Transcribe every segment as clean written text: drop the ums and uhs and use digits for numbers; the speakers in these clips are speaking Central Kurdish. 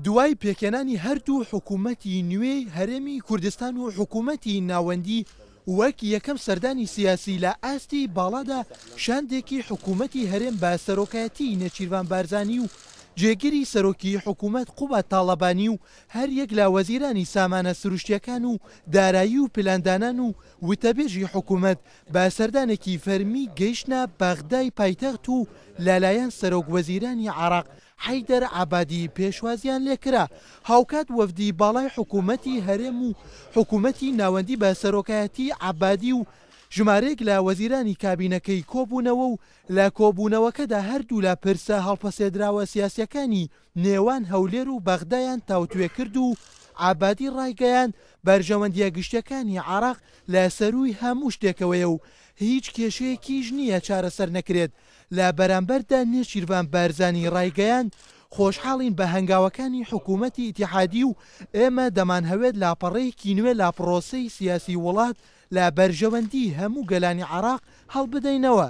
دوای پێکێنانی هەردوو حکوومەتی نوێی هەرێمی کوردستان و حکوومەتی ناوەندی وەک یەکەم سەردانی سیاسی لە ئاستی باڵادا شاندێکی حکوومەتی هەرێم بە سەرۆکایەتی نەچیروان بارزانی و جێگیری سەرۆکی حکوومەت قوبە تاڵەبانی و هەر یەک لە وەزیرانی سامانە سروشتیەکان و دارایی و پلاندانان و وتەبێژی حکوومەت بە سەردانێکی فەرمی گەیشتە بەغدای پایتەخت و لەلایەن سەرۆک وەزیرانی عێراق حەیدەر عەبادی پێشوازیان لێکرا. هاوکات وەفدی باڵای حکوومەتی هەرێم و حکوومەتی ناوەندی بە سەرۆکایەتی عەبادی و ژمارەیەک لە وەزیرانی کابینەکەی کۆبوونەوە و لە کۆبوونەوەکەدا هەردوو لە پرسە هەڵپەسێدراوە سیاسیەکانی نێوان هەولێر و بەغدایان تاوتوێ کرد و عەبادی ڕایگەیاند بەرژەوەندیە گشتیەکانی عێراق لە سەرووی هەموو شتێکەوەیە و هیچ کێشەیەکیش نییە چارەسەر نەکرێت. لە بەرامبەردا نێچیروان بارزانی ڕایگەیاند خۆشحاڵین بە هەنگاوەکانی حکوومەتی ئیتیحادی و ئێمە دەمانهەوێت لاپەڕەیەکی نوێ لا پرۆسەی سیاسی وڵات لە بەرژەوەندی هەموو گەلانی عێراق هەڵبدەینەوە.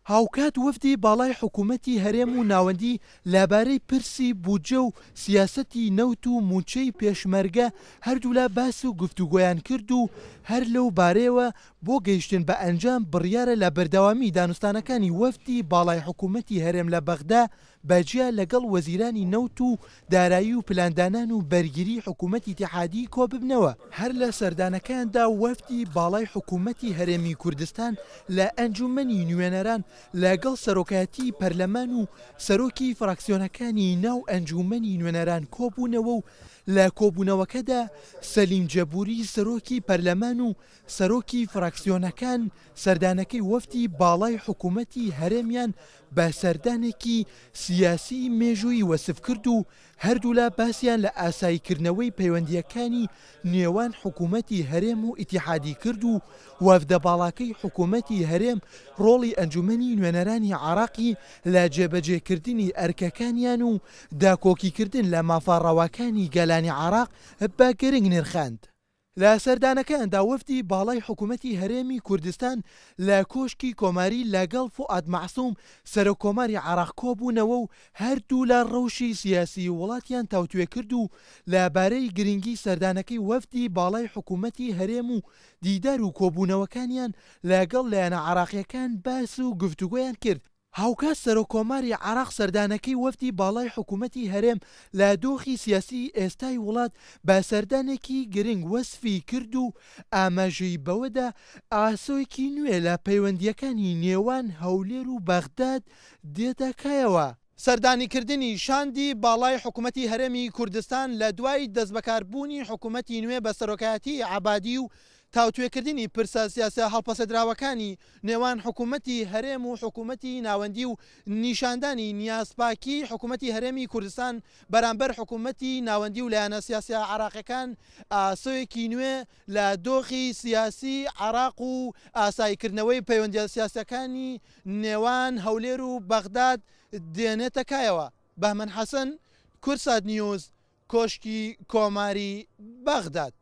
هاوکات وەفدی باڵای حکوومەتی هەرێم و ناوەندی لەبارەی پرسی بودجە و سیاسەتی نەوت و موچەی پێشمەرگە هەردوو لە باس و گفتوگۆیان کرد و هەر لەو بارەیەوە بۆ گەیشتن بە ئەنجام بڕیارە لە بەردەوامی دانوستانەکانی وەفدی باڵای حکوومەتی هەرێم لە بەغدا بەجیا لەگەڵ وەزیرانی نەوت و دارایی و پلاندانان و بەرگری حکوومەتی ئیتیحادی کۆ ببنەوە. هەر لە سەردانەکاندا وەفدی باڵای حکوومەتی هەرێمی کوردستان لە ئەنجومەنی نوێنەران لەگەڵ سەرۆکایەتی پەرلەمان و سەرۆکی فراکسیۆنەکانی ناو ئەنجومەنی نوێنەران کۆبوونەوە و لە کۆبوونەوەکەدا سەلیم جەبوری سەرۆکی پەرلەمان و سەرۆکی فراکسیۆنەکان سەردانەکەی وەفدی باڵای حکوومەتی هەرێمیان بە سەردانێکی سیاسی مێژووی وەسف کرد و هەردوو لە باسییان لە ئاساییکردنەوەی پەیوەندیەکانی نێوان حکوومەتی هەرێم و ئیتیحادی کرد و وەفدە باڵاکەی حکوومەتی هەرێم ڕۆڵی ئەنجومەنی نوێنەرانی عێراقی لە جێبەجێکردنی ئەرکەکانیان و داکۆکیکردن لە مافاڕەواکانی گەلانی عێراق بە گرنگ نرخاند. لە سەردانەکەیاندا وەفدی باڵای حکوومەتی هەرێمی کوردستان لە کۆشکی کۆماری لەگەڵ فوئاد مەعسووم سەرۆکۆماری عێراق کۆبوونەوە و هەردوو لە ڕەوشی سیاسی وڵاتیان تاوتوێ کرد و لەبارەی گرنگی سەردانەکەی وەفدی باڵای حکوومەتی هەرێم و دیدار و کۆبوونەوەکانیان لەگەڵ لایەنە عێراقیەکان باس و گفتوگۆیان کرد. هاوکات سەرۆکۆماری عێراق سەردانەکەی وەفدی باڵای حکوومەتی هەرێم لە دۆخی سیاسی ئێستای وڵات بە سەردانێکی گرنگ وەسفی کرد و ئاماژەی بەوەدا ئاسۆیەکی نوێ لە پەیوەندیەکانی نێوان هەولێر و بەغداد دێتەکایەوە. سەردانیکردنی شاندی باڵای حکوومەتی هەرێمی کوردستان لە دوای دەستبەکاربوونی حکوومەتی نوێ بە سەرۆکایەتی عەبادی و تاوتوێکردنی پرسە سیاسە هەڵپەسەدراوەکانی نێوان حکوومەتی هەرێم و حکوومەتی ناوەندی و نیشاندانی نیازپاکی حکوومەتی هەرێمی کوردستان بەرامبەر حکوومەتی ناوەندی و لایەنە سیاسە عێراقیەکان ئاسۆیەکی نوێ لە دۆخی سیاسی عێراق و ئاساییکردنەوەی پەیوەندیە سیاسەکانی نێوان هەولێر و بەغداد دێنێتەکایەوە. بەهمەن حەسەن، کورسات نیوز، کۆشکی کۆماری بەغداد.